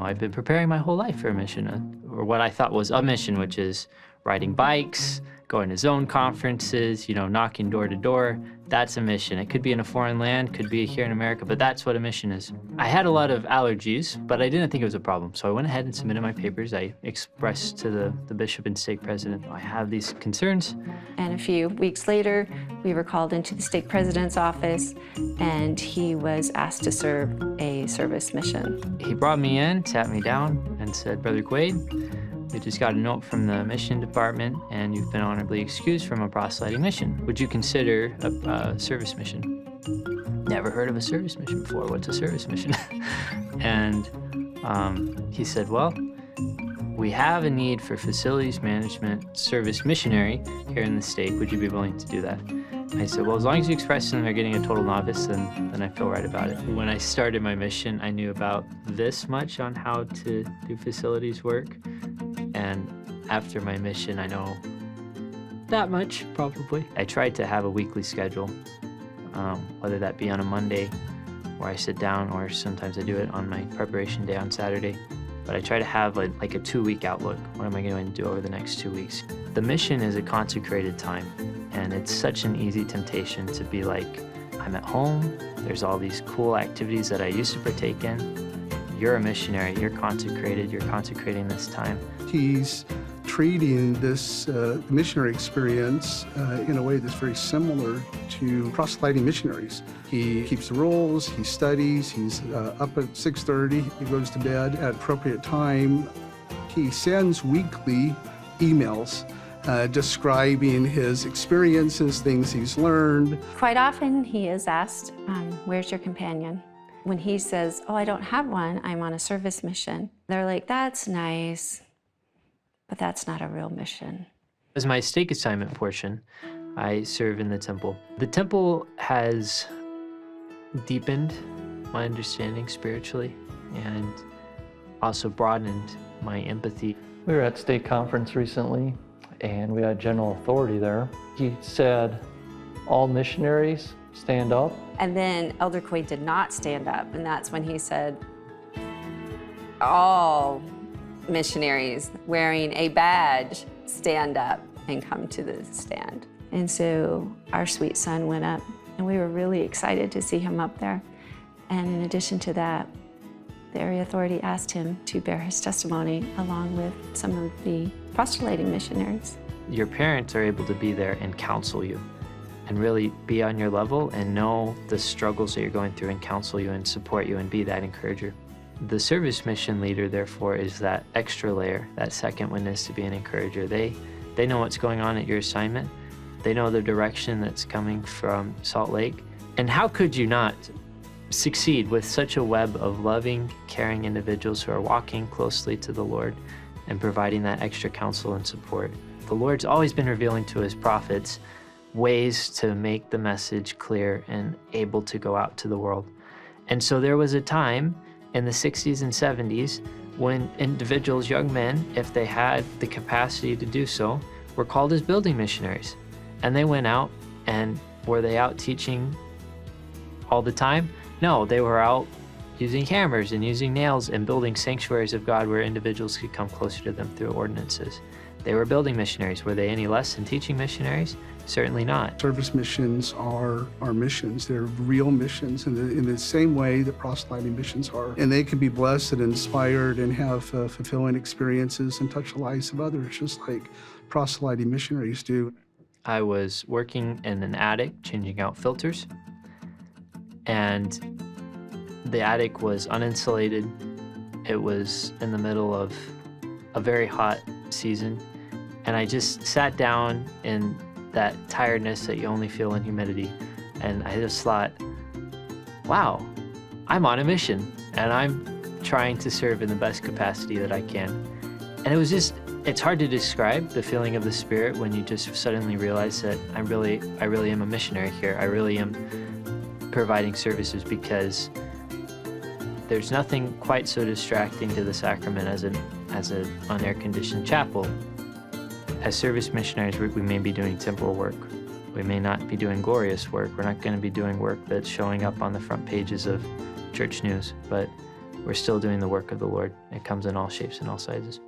I've been preparing my whole life for a mission, or what I thought was a mission, which is riding bikes, going to zone conferences, knocking door to door. That's a mission. It could be in a foreign land, could be here in America, but that's what a mission is. I had a lot of allergies, but I didn't think it was a problem. So I went ahead and submitted my papers. I expressed to the bishop and stake president, I have these concerns. And a few weeks later, we were called into the stake president's office, and he was asked to serve a service mission. He brought me in, sat me down, and said, Brother Quade, we just got a note from the mission department, and you've been honorably excused from a proselyting mission. Would you consider a service mission? Never heard of a service mission before. What's a service mission? And he said, well, we have a need for facilities management service missionary here in the stake. Would you be willing to do that? I said, well, as long as you express to them they're getting a total novice, then I feel right about it. When I started my mission, I knew about this much on how to do facilities work. And after my mission, I know that much, probably. I tried to have a weekly schedule, whether that be on a Monday where I sit down, or sometimes I do it on my preparation day on Saturday. But I try to have like a 2-week outlook. What am I going to do over the next 2 weeks? The mission is a consecrated time, and it's such an easy temptation to be like, I'm at home, there's all these cool activities that I used to partake in. You're a missionary, you're consecrated, you're consecrating this time. He's treating this missionary experience in a way that's very similar to proselyting missionaries. He keeps the rules, he studies, he's up at 6:30, he goes to bed at appropriate time. He sends weekly emails describing his experiences, things he's learned. Quite often he is asked, where's your companion? When he says, oh, I don't have one, I'm on a service mission, they're like, that's nice, but that's not a real mission. As my stake assignment portion, I serve in the temple. The temple has deepened my understanding spiritually and also broadened my empathy. We were at stake conference recently, and we had general authority there. He said, all missionaries stand up. And then Elder Quade did not stand up, and that's when he said, all missionaries wearing a badge stand up and come to the stand. And so our sweet son went up, and we were really excited to see him up there. And in addition to that, the area authority asked him to bear his testimony along with some of the proselyting missionaries. Your parents are able to be there and counsel you, and really be on your level and know the struggles that you're going through and counsel you and support you and be that encourager. The service mission leader, therefore, is that extra layer, that second witness to be an encourager. They know what's going on at your assignment. They know the direction that's coming from Salt Lake. And how could you not succeed with such a web of loving, caring individuals who are walking closely to the Lord and providing that extra counsel and support? The Lord's always been revealing to his prophets ways to make the message clear and able to go out to the world. And so there was a time in the 60s and 70s when individuals, young men, if they had the capacity to do so, were called as building missionaries. And they went out, and were they out teaching all the time? No, they were out using hammers and using nails and building sanctuaries of God where individuals could come closer to them through ordinances. They were building missionaries. Were they any less than teaching missionaries? Certainly not. Service missions are missions. They're real missions in the same way that proselyting missions are. And they can be blessed and inspired and have fulfilling experiences and touch the lives of others, just like proselyting missionaries do. I was working in an attic, changing out filters, and the attic was uninsulated. It was in the middle of a very hot season, and I just sat down in that tiredness that you only feel in humidity, and I just thought, wow, I'm on a mission, and I'm trying to serve in the best capacity that I can. And it was just, it's hard to describe the feeling of the Spirit when you just suddenly realize that I really am a missionary here. I really am providing services, because there's nothing quite so distracting to the sacrament as an unair-conditioned chapel. As service missionaries, we may be doing temporal work. We may not be doing glorious work. We're not going to be doing work that's showing up on the front pages of church news, but we're still doing the work of the Lord. It comes in all shapes and all sizes.